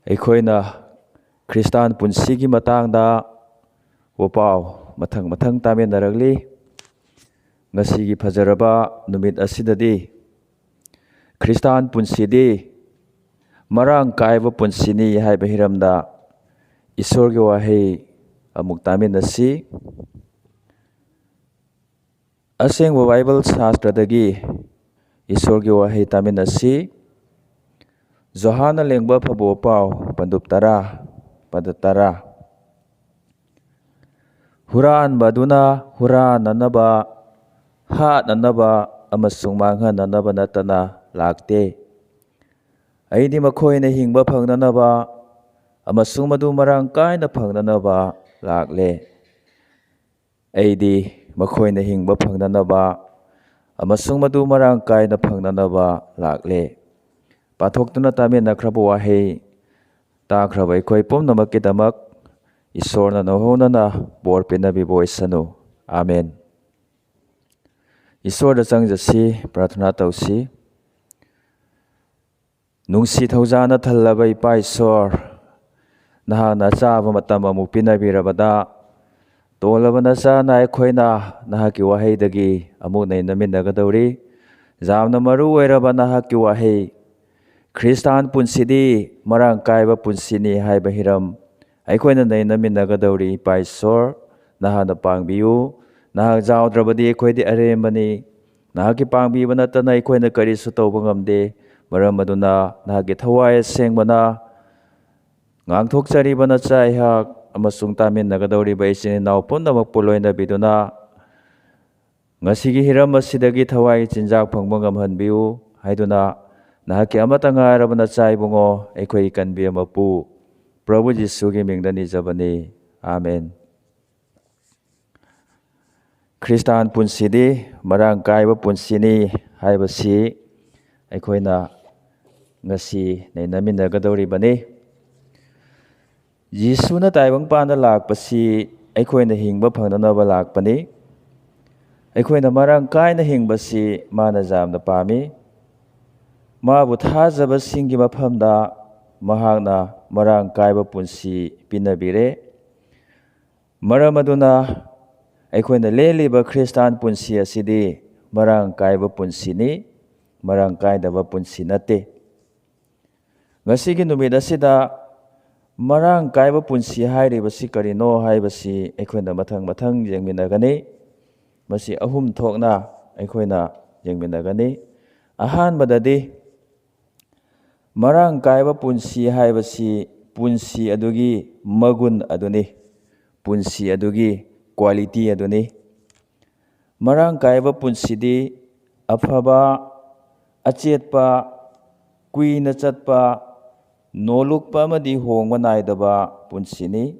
ꯑꯩꯈꯣꯏꯅ ꯈ꯭ꯔꯤꯁꯇꯥꯟ ꯄꯨꯟꯁꯤꯒꯤ ꯃꯇꯥꯡꯗ ꯋꯥꯄꯥꯎ ꯃꯊꯪ ꯇꯥꯃꯤꯟꯅꯔꯛꯂꯤ꯫ ꯉꯁꯤꯒꯤ ꯐꯖꯔꯕ ꯅꯨꯃꯤꯠ ꯑꯁꯤꯗꯗꯤ ꯈ꯭ꯔꯤꯁꯇꯥꯟ ꯄꯨꯟꯁꯤꯗꯤ ꯃꯔꯥꯡ ꯀꯥꯏꯕ ꯄꯨꯟꯁꯤꯅꯤ ꯍꯥꯏꯕ ꯍꯤꯔꯝꯗ ꯏꯁꯣꯔꯒꯤ ꯋꯥꯍꯩ ꯑꯃꯨꯛ ꯇꯥꯃꯤꯟꯅꯁꯤ꯫ ꯑꯁꯦꯡꯕ ꯕꯥꯏꯕꯜ ꯁꯥꯁꯇ꯭ꯔꯗꯒꯤ ꯏꯁꯣꯔꯒꯤ ꯋꯥꯍꯩ ꯇꯥꯃꯤꯟꯅꯁꯤ꯫ ꯌꯣꯍꯥꯟꯅ ꯂꯦꯡꯕ ꯐꯕ ꯋꯥꯄꯥꯎ ꯄꯟꯗꯨꯞ 10 ꯄꯗ 10꯫ ꯍꯨꯔꯥꯟꯕ ꯑꯗꯨꯅ ꯍꯨꯔꯥꯟꯅꯅꯕ, ꯍꯥꯠꯅꯅꯕ ꯑꯃꯁꯨꯡ ꯃꯥꯡꯍꯟꯅꯅꯕ ꯅꯠꯇꯅ ꯂꯥꯛꯇꯦ꯫ ꯑꯩꯗꯤ ꯃꯈꯣꯏꯅ ꯍꯤꯡꯕ ꯐꯪꯅꯅꯕ ꯑꯃꯁꯨꯡ ꯃꯗꯨ ꯃꯔꯥꯡ ꯀꯥꯏꯅ ꯐꯪꯅꯅꯕ ꯂꯥꯛꯂꯦ꯫ ꯑꯩꯗꯤ ꯃꯈꯣꯏꯅ ꯍꯤꯡꯕ ꯐꯪꯅꯅꯕ ꯑꯃꯁꯨꯡ ꯃꯗꯨ ꯃꯔꯥꯡ ꯀꯥꯏꯅ ꯐꯪꯅꯅꯕ ꯂꯥꯛꯂꯦ꯫ ꯄꯥꯊꯣꯛꯇꯨꯅ ꯇꯥꯃꯤꯟꯅꯈ꯭ꯔꯕ ꯋꯥꯍꯩ ꯇꯥꯈ꯭ꯔꯕ ꯑꯩꯈꯣꯏ ꯄꯨꯝꯅꯃꯛꯀꯤꯗꯃꯛ ꯏꯁꯣꯔꯅ ꯅꯧꯍꯧꯅꯅ ꯕꯣꯔ ꯄꯤꯅꯕꯤꯕ ꯑꯣꯏꯁꯅꯨ꯫ ꯑꯥꯃꯦꯟ꯫ ꯏꯁꯣꯔꯗ ꯆꯪꯖꯁꯤ, ꯄ꯭ꯔꯥꯊꯅꯥ ꯇꯧꯁꯤ꯫ ꯅꯨꯡꯁꯤ ꯊꯧꯖꯥꯅ ꯊꯜꯂꯕ ꯏꯄꯥ ꯏꯁꯣꯔ, ꯅꯍꯥꯛꯅ ꯑꯆꯥꯕ ꯃꯇꯝ ꯑꯃꯨꯛ ꯄꯤꯅꯕꯤꯔꯕꯗ ꯇꯣꯜꯂꯕ ꯅꯆꯥꯅ ꯑꯩꯈꯣꯏꯅ ꯅꯍꯥꯛꯀꯤ ꯋꯥꯍꯩꯗꯒꯤ ꯑꯃꯨꯛ ꯅꯩꯅꯃꯤꯟꯅꯒꯗꯧꯔꯤ꯫ ꯌꯥꯝꯅ ꯃꯔꯨ ꯑꯣꯏꯔꯕ ꯅꯍꯥꯛꯀꯤ ꯋꯥꯍꯩ, ꯈ꯭ꯔꯤꯁꯇꯥꯟ ꯄꯨꯟꯁꯤꯗꯤ ꯃꯔꯥꯡ ꯀꯥꯏꯕ ꯄꯨꯟꯁꯤꯅꯤ ꯍꯥꯏꯕ ꯍꯤꯔꯝ ꯑꯩꯈꯣꯏꯅ ꯅꯩꯅꯃꯤꯟꯅꯒꯗꯧꯔꯤ꯫ ꯏꯄꯥ ꯏꯁꯣꯔ, ꯅꯍꯥꯛꯅ ꯄꯥꯡꯕꯤꯌꯨ꯫ ꯅꯍꯥꯛ ꯌꯥꯎꯗ꯭ꯔꯕꯗꯤ ꯑꯩꯈꯣꯏꯗꯤ ꯑꯔꯦꯝꯕꯅꯤ꯫ ꯅꯍꯥꯛꯀꯤ ꯄꯥꯡꯕꯤꯕ ꯅꯠꯇꯅ ꯑꯩꯈꯣꯏꯅ ꯀꯔꯤꯁꯨ ꯇꯧꯕ ꯉꯝꯗꯦ꯫ ꯃꯔꯝ ꯑꯗꯨꯅ ꯅꯍꯥꯛꯀꯤ ꯊꯋꯥꯏ ꯑꯁꯦꯡꯕꯅ ꯉꯥꯡꯊꯣꯛꯆꯔꯤꯕ ꯅꯆꯥ ꯑꯩꯍꯥꯛ ꯑꯃꯁꯨꯡ ꯇꯥꯃꯤꯟꯅꯒꯗꯧꯔꯤꯕ ꯏꯆꯤꯟ ꯏꯅꯥꯎ ꯄꯨꯝꯅꯃꯛꯄꯨ ꯂꯣꯏꯅꯕꯤꯗꯨꯅ ꯉꯁꯤꯒꯤ ꯍꯤꯔꯝ ꯑꯁꯤꯗꯒꯤ ꯊꯋꯥꯏꯒꯤ ꯆꯤꯟꯖꯥꯛ ꯐꯪꯕ ꯉꯝꯍꯟꯕꯤꯌꯨ ꯍꯥꯏꯗꯨꯅ ꯅꯍꯥꯛꯀꯤ ꯑꯃꯠꯇ ꯉꯥꯏꯔꯕ ꯅꯆꯥ ꯏꯕꯨꯡꯉꯣ ꯑꯩꯈꯣꯏꯒꯤ ꯀꯟꯕꯤ ꯑꯃꯄꯨ ꯄ꯭ꯔꯚꯨ ꯖꯤꯁꯨꯒꯤ ꯃꯤꯡꯗ ꯅꯤꯖꯕꯅꯤ꯫ ꯑꯥꯃꯦꯟ꯫ ꯈ꯭ꯔꯤꯁꯇꯥꯟ ꯄꯨꯟꯁꯤꯗꯤ ꯃꯔꯥꯡ ꯀꯥꯏꯕ ꯄꯨꯟꯁꯤꯅꯤ ꯍꯥꯏꯕꯁꯤ ꯑꯩꯈꯣꯏꯅ ꯉꯁꯤ ꯅꯩꯅꯃꯤꯟꯅꯒꯗꯧꯔꯤꯕꯅꯤ꯫ ꯌꯤꯁꯨꯅ ꯇꯥꯏꯕꯪꯄꯥꯟꯗ ꯂꯥꯛꯄꯁꯤ ꯑꯩꯈꯣꯏꯅ ꯍꯤꯡꯕ ꯐꯪꯅꯅꯕ ꯂꯥꯛꯄꯅꯤ꯫ ꯑꯩꯈꯣꯏꯅ ꯃꯔꯥꯡ ꯀꯥꯏꯅ ꯍꯤꯡꯕꯁꯤ ꯃꯥꯅ ꯌꯥꯝꯅ ꯄꯥꯝꯃꯤ꯫ ꯃꯥꯕꯨ ꯊꯥꯖꯕꯁꯤꯡꯒꯤ ꯃꯐꯝꯗ ꯃꯍꯥꯛꯅ ꯃꯔꯥꯡ ꯀꯥꯏꯕ ꯄꯨꯟꯁꯤ ꯄꯤꯅꯕꯤꯔꯦ꯫ ꯃꯔꯝ ꯑꯗꯨꯅ ꯑꯩꯈꯣꯏꯅ ꯂꯦꯜꯂꯤꯕ ꯈ꯭ꯔꯤꯁꯇꯥꯟ ꯄꯨꯟꯁꯤ ꯑꯁꯤꯗꯤ ꯃꯔꯥꯡ ꯀꯥꯏꯕ ꯄꯨꯟꯁꯤꯅꯤ, ꯃꯔꯥꯡ ꯀꯥꯏꯗꯕ ꯄꯨꯟꯁꯤ ꯅꯠꯇꯦ꯫ ꯉꯁꯤꯒꯤ ꯅꯨꯃꯤꯠ ꯑꯁꯤꯗ ꯃꯔꯥꯡ ꯀꯥꯏꯕ ꯄꯨꯟꯁꯤ ꯍꯥꯏꯔꯤꯕꯁꯤ ꯀꯔꯤꯅꯣ ꯍꯥꯏꯕꯁꯤ ꯑꯩꯈꯣꯏꯅ ꯃꯊꯪ ꯌꯦꯡꯃꯤꯟꯅꯒꯅꯤ꯫ ꯃꯁꯤ 3 ꯊꯣꯛꯅ ꯑꯩꯈꯣꯏꯅ ꯌꯦꯡꯃꯤꯟꯅꯒꯅꯤ꯫ ꯑꯍꯥꯟꯕꯗꯗꯤ ꯃꯔꯥꯡ ꯀꯥꯏꯕ ꯄꯨꯟꯁꯤ ꯍꯥꯏꯕꯁꯤ ꯄꯨꯟꯁꯤ ꯑꯗꯨꯒꯤ ꯃꯒꯨꯟ ꯑꯗꯨꯅꯤ, ꯄꯨꯟꯁꯤ ꯑꯗꯨꯒꯤ ꯀ꯭ꯋꯥꯂꯤꯇꯤ ꯑꯗꯨꯅꯤ꯫ ꯃꯔꯥꯡ ꯀꯥꯏꯕ ꯄꯨꯟꯁꯤꯗꯤ ꯑꯐꯕ, ꯑꯆꯦꯠꯄ, ꯀꯨꯏꯅ ꯆꯠꯄ, ꯅꯣꯂꯨꯛꯄ ꯑꯃꯗꯤ ꯍꯣꯡꯕ ꯅꯥꯏꯗꯕ ꯄꯨꯟꯁꯤꯅꯤ꯫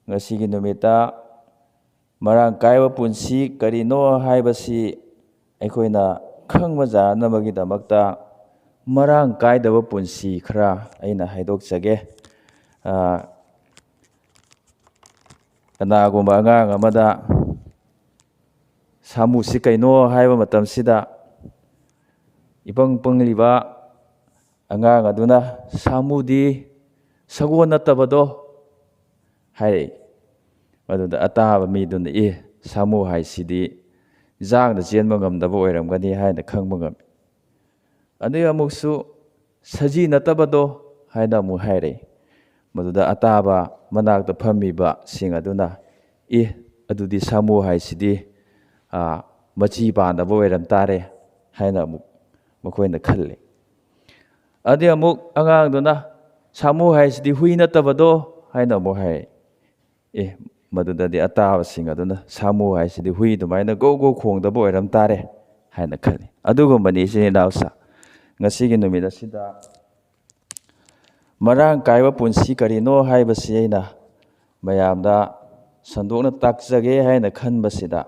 ꯉꯁꯤꯒꯤ ꯅꯨꯃꯤꯠꯇ ꯃꯔꯥꯡ ꯀꯥꯏꯕ ꯄꯨꯟꯁꯤ ꯀꯔꯤꯅꯣ ꯍꯥꯏꯕꯁꯤ ꯑꯩꯈꯣꯏꯅ ꯈꯪꯕ ꯌꯥꯅꯕꯒꯤꯗꯃꯛꯇ ꯃꯔꯥꯡ ꯀꯥꯏꯗꯕ ꯄꯨꯟꯁꯤ ꯈꯔ ꯑꯩꯅ ꯍꯥꯏꯗꯣꯛꯆꯒꯦ꯫ ꯀꯅꯥꯒꯨꯝꯕ ꯑꯉꯥꯡ ꯑꯃꯗ ꯁꯥꯃꯨꯁꯤ ꯀꯩꯅꯣ ꯍꯥꯏꯕ ꯃꯇꯝꯁꯤꯗ ꯏꯄꯪ ꯄꯪꯂꯤꯕ ꯑꯉꯥꯡ ꯑꯗꯨꯅ ꯁꯥꯃꯨꯗꯤ ꯁꯒꯣꯜ ꯅꯠꯇꯕꯗꯣ ꯍꯥꯏꯔꯛꯏ꯫ ꯃꯗꯨꯗ ꯑꯇꯥꯕ ꯃꯤꯗꯨꯅ ꯁꯥꯃꯨ ꯍꯥꯏꯁꯤꯗꯤ ꯌꯥꯡꯅ ꯆꯦꯟꯕ ꯉꯝꯗꯕ ꯑꯣꯏꯔꯝꯒꯅꯤ ꯍꯥꯏꯅ ꯈꯪꯕ ꯉꯝꯃꯤ꯫ ꯑꯗꯨꯒ ꯑꯃꯨꯛꯁꯨ ꯁꯖꯤ ꯅꯠꯇꯕꯗꯣ ꯍꯥꯏꯅ ꯑꯃꯨꯛ ꯍꯥꯏꯔꯛꯏ꯫ ꯃꯗꯨꯗ ꯑꯇꯥꯕ ꯃꯅꯥꯛꯇ ꯐꯝꯃꯤꯕꯁꯤꯡ ꯑꯗꯨꯅ ꯑꯗꯨꯗꯤ ꯁꯥꯃꯨ ꯍꯥꯏꯁꯤꯗꯤ ꯃꯆꯤ ꯄꯥꯟꯗꯕ ꯑꯣꯏꯔꯝ ꯇꯥꯔꯦ ꯍꯥꯏꯅ ꯑꯃꯨꯛ ꯃꯈꯣꯏꯅ ꯈꯜꯂꯤ꯫ ꯑꯗꯨꯗꯩ ꯑꯃꯨꯛ ꯑꯉꯥꯡꯗꯨꯅ ꯁꯥꯃꯨ ꯍꯥꯏꯁꯤꯗꯤ ꯍꯨꯏ ꯅꯠꯇꯕꯗꯣ ꯍꯥꯏꯅ ꯑꯃꯨꯛ ꯍꯥꯏꯔꯛꯏ꯫ ꯃꯗꯨꯗꯗꯤ ꯑꯇꯥꯕꯁꯤꯡ ꯑꯗꯨꯅ ꯁꯥꯃꯨ ꯍꯥꯏꯁꯤꯗꯤ ꯍꯨꯏ ꯑꯗꯨꯃꯥꯏꯅ ꯒꯧ ꯒꯧ ꯈꯣꯡꯗꯕ ꯑꯣꯏꯔꯝ ꯇꯥꯔꯦ ꯍꯥꯏꯅ ꯈꯜꯂꯤ꯫ ꯑꯗꯨꯒꯨꯝꯕꯅꯤ ꯏꯆꯤꯟ ꯏꯅꯥꯎꯁꯥ, ꯉꯁꯤꯒꯤ ꯅꯨꯃꯤꯠ ꯑꯁꯤꯗ ꯃꯔꯥꯡ ꯀꯥꯏꯕ ꯄꯨꯟꯁꯤ ꯀꯔꯤꯅꯣ ꯍꯥꯏꯕꯁꯤ ꯑꯩꯅ ꯃꯌꯥꯝꯗ ꯁꯟꯗꯣꯛꯅ ꯇꯥꯛꯆꯒꯦ ꯍꯥꯏꯅ ꯈꯟꯕꯁꯤꯗ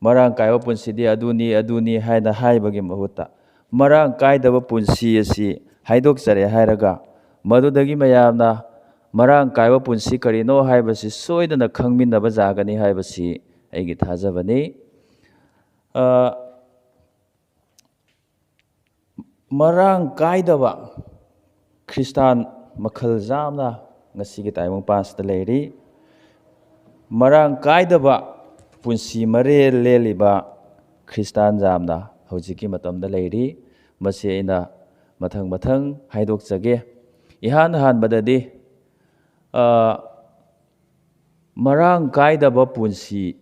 ꯃꯔꯥꯡ ꯀꯥꯏꯕ ꯄꯨꯟꯁꯤꯗꯤ ꯑꯗꯨꯅꯤ ꯍꯥꯏꯅ ꯍꯥꯏꯕꯒꯤ ꯃꯍꯨꯠꯇ ꯃꯔꯥꯡ ꯀꯥꯏꯗꯕ ꯄꯨꯟꯁꯤ ꯑꯁꯤ ꯍꯥꯏꯗꯣꯛꯆꯔꯦ ꯍꯥꯏꯔꯒ ꯃꯗꯨꯗꯒꯤ ꯃꯌꯥꯝꯅ ꯃꯔꯥꯡ ꯀꯥꯏꯕ ꯄꯨꯟꯁꯤ ꯀꯔꯤꯅꯣ ꯍꯥꯏꯕꯁꯤ ꯁꯣꯏꯗꯅ ꯈꯪꯃꯤꯟꯅꯕ ꯌꯥꯒꯅꯤ ꯍꯥꯏꯕꯁꯤ ꯑꯩꯒꯤ ꯊꯥꯖꯕꯅꯤ꯫ ꯃꯔꯥꯡ ꯀꯥꯏꯗꯕ ꯈ꯭ꯔꯤꯁꯇꯥꯟ ꯃꯈꯜ ꯌꯥꯝꯅ ꯉꯁꯤꯒꯤ ꯇꯥꯏꯕꯪꯄꯥꯟꯁꯤꯗ ꯂꯩꯔꯤ꯫ ꯃꯔꯥꯡ ꯀꯥꯏꯗꯕ ꯄꯨꯟꯁꯤ ꯃꯔꯦꯜ ꯂꯦꯜꯂꯤꯕ ꯈ꯭ꯔꯤꯁꯇꯥꯟ ꯌꯥꯝꯅ ꯍꯧꯖꯤꯛꯀꯤ ꯃꯇꯝꯗ ꯂꯩꯔꯤ꯫ ꯃꯁꯤ ꯑꯩꯅ ꯃꯊꯪ ꯍꯥꯏꯗꯣꯛꯆꯒꯦ꯫ ꯏꯍꯥꯟ ꯍꯥꯟꯕꯗꯗꯤ ꯃꯔꯥꯡ ꯀꯥꯏꯗꯕ ꯄꯨꯟꯁꯤ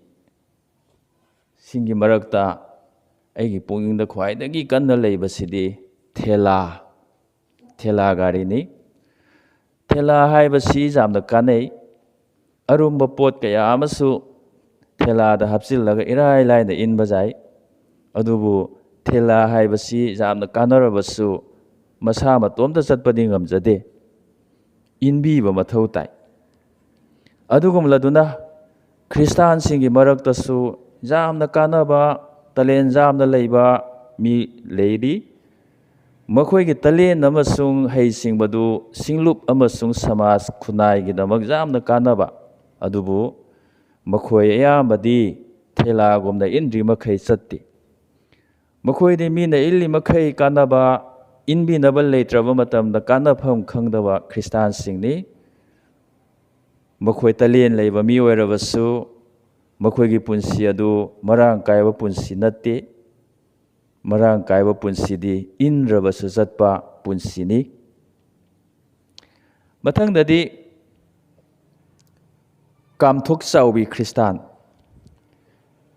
ꯁꯤꯡꯒꯤ ꯃꯔꯛꯇ ꯑꯩꯒꯤ ꯄꯨꯛꯅꯤꯡꯗ ꯈ꯭ꯋꯥꯏꯗꯒꯤ ꯀꯟꯅ ꯂꯩꯕꯁꯤꯗꯤ ꯊꯦꯂꯥ ꯒꯥꯔꯤꯅꯤ꯫ ꯊꯦꯂꯥ ꯍꯥꯏꯕꯁꯤ ꯌꯥꯝꯅ ꯀꯥꯟꯅꯩ꯫ ꯑꯔꯨꯝꯕ ꯄꯣꯠ ꯀꯌꯥ ꯑꯃꯁꯨ ꯊꯦꯂꯥꯗ ꯍꯥꯞꯆꯤꯜꯂꯒ ꯏꯔꯥꯏ ꯂꯥꯏꯅ ꯏꯟꯕ ꯌꯥꯏ꯫ ꯑꯗꯨꯕꯨ ꯊꯦꯂꯥ ꯍꯥꯏꯕꯁꯤ ꯌꯥꯝꯅ ꯀꯥꯟꯅꯔꯕꯁꯨ ꯃꯁꯥ ꯃꯇꯣꯝꯇ ꯆꯠꯄꯗꯤ ꯉꯝꯖꯗꯦ, ꯏꯟꯕꯤꯕ ꯃꯊꯧ ꯇꯥꯏ꯫ ꯑꯗꯨꯒꯨꯝꯂꯗꯨꯅ ꯈ꯭ꯔꯤꯁꯇꯥꯟꯁꯤꯡꯒꯤ ꯃꯔꯛꯇꯁꯨ ꯌꯥꯝꯅ ꯀꯥꯟꯅꯕ, ꯇꯂꯦꯟ ꯌꯥꯝꯅ ꯂꯩꯕ ꯃꯤ ꯂꯩꯔꯤ꯫ ꯃꯈꯣꯏꯒꯤ ꯇꯂꯦꯟ ꯑꯃꯁꯨꯡ ꯍꯩꯁꯤꯡꯕꯗꯨ ꯁꯤꯡꯂꯨꯞ ꯑꯃꯁꯨꯡ ꯁꯃꯥꯖ ꯈꯨꯟꯅꯥꯏꯒꯤꯗꯃꯛ ꯌꯥꯝꯅ ꯀꯥꯟꯅꯕ꯫ ꯑꯗꯨꯕꯨ ꯃꯈꯣꯏ ꯑꯌꯥꯝꯕꯗꯤ ꯊꯦꯂꯥꯒꯨꯝꯅ ꯏꯟꯗ꯭ꯔꯤ ꯃꯈꯩ ꯆꯠꯇꯦ꯫ ꯃꯈꯣꯏꯗꯤ ꯃꯤꯅ ꯏꯜꯂꯤ ꯃꯈꯩ ꯀꯥꯟꯅꯕ, ꯏꯟꯕꯤꯅꯕ ꯂꯩꯇ꯭ꯔꯕ ꯃꯇꯝꯗ ꯀꯥꯟꯅꯐꯝ ꯈꯪꯗꯕ ꯈ꯭ꯔꯤꯁꯇꯥꯟꯁꯤꯡꯅꯤ꯫ ꯃꯈꯣꯏ ꯇꯂꯦꯟ ꯂꯩꯕ ꯃꯤ ꯑꯣꯏꯔꯕꯁꯨ ꯃꯈꯣꯏꯒꯤ ꯄꯨꯟꯁꯤ ꯑꯗꯨ ꯃꯔꯥꯡ ꯀꯥꯏꯕ ꯄꯨꯟꯁꯤ ꯅꯠꯇꯦ꯫ ꯃꯔꯥꯡ ꯀꯥꯏꯕ ꯄꯨꯟꯁꯤꯗꯤ ꯏꯟꯗ꯭ꯔꯕꯁꯨ ꯆꯠꯄ ꯄꯨꯟꯁꯤꯅꯤ꯫ ꯃꯊꯪꯗꯗꯤ ꯀꯥꯝꯊꯣꯛ ꯆꯥꯎꯕꯤ ꯈ꯭ꯔꯤꯁꯇꯥꯟ꯫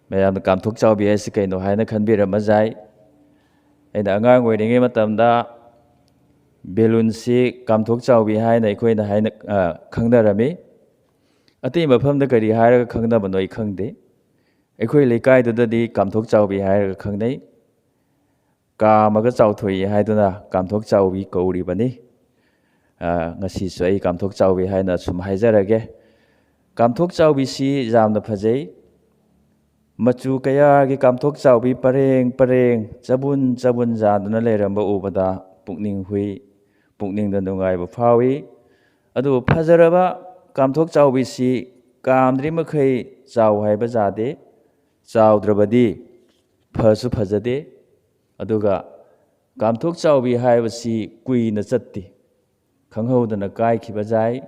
ꯃꯌꯥꯝꯅ ꯀꯥꯝꯊꯣꯛ ꯆꯥꯎꯕꯤ ꯍꯥꯏꯁꯤ ꯀꯩꯅꯣ ꯍꯥꯏꯅ ꯈꯟꯕꯤꯔꯝꯕ ꯌꯥꯏ꯫ ꯑꯩꯅ ꯑꯉꯥꯡ ꯑꯣꯏꯔꯤꯉꯩ ꯃꯇꯝꯗ ꯕꯦꯂꯨꯟꯁꯤ ꯀꯥꯝꯊꯣꯛ ꯆꯥꯎꯕꯤ ꯍꯥꯏꯅ ꯑꯩꯈꯣꯏꯅ ꯈꯪꯅꯔꯝꯃꯤ꯫ ꯑꯇꯩ ꯃꯐꯝꯗ ꯀꯔꯤ ꯍꯥꯏꯔꯒ ꯈꯪꯅꯕꯅꯣ ꯑꯩ ꯈꯪꯗꯦ꯫ ꯑꯩꯈꯣꯏ ꯂꯩꯀꯥꯏꯗꯨꯗꯗꯤ ꯀꯥꯝꯊꯣꯛ ꯆꯥꯎꯕꯤ ꯍꯥꯏꯔꯒ ꯈꯪꯅꯩ꯫ ꯀꯥꯝꯃꯒ ꯆꯥꯎꯊꯣꯛꯏ ꯍꯥꯏꯗꯨꯅ ꯀꯥꯝꯊꯣꯛ ꯆꯥꯎꯕꯤ ꯀꯧꯔꯤꯕꯅꯤ꯫ ꯉꯁꯤꯁꯨ ꯑꯩ ꯀꯥꯝꯊꯣꯛ ꯆꯥꯎꯕꯤ ꯍꯥꯏꯅ ꯁꯨꯝ ꯍꯥꯏꯖꯔꯒꯦ꯫ ꯀꯥꯝꯊꯣꯛ ꯆꯥꯎꯕꯤꯁꯤ ꯌꯥꯝꯅ ꯐꯖꯩ꯫ ꯃꯆꯨ ꯀꯌꯥꯒꯤ ꯀꯥꯝꯊꯣꯛ ꯆꯥꯎꯕꯤ ꯄꯔꯦꯡ ꯆꯕꯨꯟ ꯌꯥꯟꯗꯨꯅ ꯂꯩꯔꯝꯕ ꯎꯕꯗ ꯄꯨꯛꯅꯤꯡ ꯍꯨꯏ, ꯄꯨꯛꯅꯤꯡꯗ ꯅꯨꯡꯉꯥꯏꯕ ꯐꯥꯎꯏ꯫ ꯑꯗꯨꯕꯨ ꯐꯖꯔꯕ ꯀꯥꯝꯊꯣꯛ ꯆꯥꯎꯕꯤꯁꯤ ꯀꯥꯝꯗ꯭ꯔꯤ ꯃꯈꯩ ꯆꯥꯎ ꯍꯥꯏꯕ ꯌꯥꯗꯦ꯫ ꯆꯥꯎꯗ꯭ꯔꯕꯗꯤ ꯐꯁꯨ ꯐꯖꯗꯦ꯫ ꯑꯗꯨꯒ ꯀꯥꯝꯊꯣꯛ ꯆꯥꯎꯕꯤ ꯍꯥꯏꯕꯁꯤ ꯀꯨꯏꯅ ꯆꯠꯇꯦ꯫ ꯈꯪꯍꯧꯗꯅ ꯀꯥꯏꯈꯤꯕ ꯌꯥꯏ,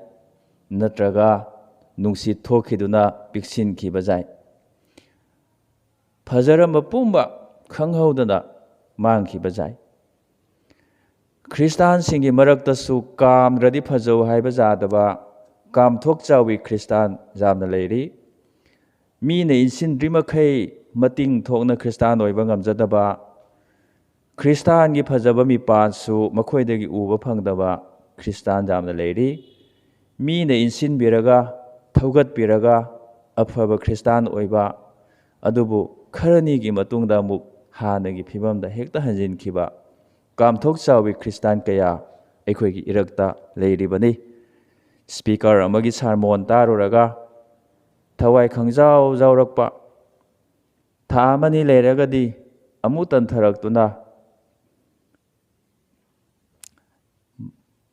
ꯅꯠꯇ꯭ꯔꯒ ꯅꯨꯡꯁꯤꯠ ꯊꯣꯛꯈꯤꯗꯨꯅ ꯄꯤꯛꯁꯤꯟꯈꯤꯕ ꯌꯥꯏ꯫ ꯐꯖꯔꯝꯕ ꯄꯨꯝꯕ ꯈꯪꯍꯧꯗꯅ ꯃꯥꯡꯈꯤꯕ ꯌꯥꯏ꯫ ꯈ꯭ꯔꯤꯁꯇꯥꯟꯁꯤꯡꯒꯤ ꯃꯔꯛꯇꯁꯨ ꯀꯥꯝꯗ꯭ꯔꯗꯤ ꯐꯖꯧ ꯍꯥꯏꯕ ꯌꯥꯗꯕ ꯀꯥꯝꯊꯣꯛ ꯆꯥꯎꯕꯤ ꯈ꯭ꯔꯤꯁꯇꯥꯟ ꯌꯥꯝꯅ ꯂꯩꯔꯤ꯫ ꯃꯤꯅ ꯏꯟꯁꯤꯟꯗ꯭ꯔꯤ ꯃꯈꯩ ꯃꯇꯤꯡ ꯊꯣꯛꯅ ꯈ꯭ꯔꯤꯁꯇꯥꯟ ꯑꯣꯏꯕ ꯉꯝꯖꯗꯕ, ꯈ꯭ꯔꯤꯁꯇꯥꯟꯒꯤ ꯐꯖꯕ ꯃꯤꯄꯥꯟꯁꯨ ꯃꯈꯣꯏꯗꯒꯤ ꯎꯕ ꯐꯪꯗꯕ ꯈ꯭ꯔꯤꯁꯇꯥꯟ ꯌꯥꯝꯅ ꯂꯩꯔꯤ꯫ ꯃꯤꯅ ꯏꯟꯁꯤꯟꯕꯤꯔꯒ, ꯊꯧꯒꯠꯄꯤꯔꯒ ꯑꯐꯕ ꯈ꯭ꯔꯤꯁꯇꯥꯟ ꯑꯣꯏꯕ, ꯑꯗꯨꯕꯨ ꯈꯔꯅꯤꯒꯤ ꯃꯇꯨꯡꯗ ꯑꯃꯨꯛ ꯍꯥꯟꯅꯒꯤ ꯐꯤꯕꯝꯗ ꯍꯦꯛꯇ ꯍꯟꯖꯤꯟꯈꯤꯕ ꯀꯥꯝꯊꯣꯛ ꯆꯥꯎꯕꯤ ꯈ꯭ꯔꯤꯁꯇꯥꯟ ꯀꯌꯥ ꯑꯩꯈꯣꯏꯒꯤ ꯏꯔꯛꯇ ꯂꯩꯔꯤꯕꯅꯤ꯫ ꯁ꯭ꯄꯤꯀꯔ ꯑꯃꯒꯤ ꯁꯥꯔꯃꯣꯟ ꯇꯥꯔꯨꯔꯒ ꯊꯋꯥꯏ ꯈꯪꯖꯥꯎ ꯌꯥꯎꯔꯛꯄ, ꯊꯥ ꯑꯃꯅꯤ ꯂꯩꯔꯒꯗꯤ ꯑꯃꯨꯛ ꯇꯟꯊꯔꯛꯇꯨꯅ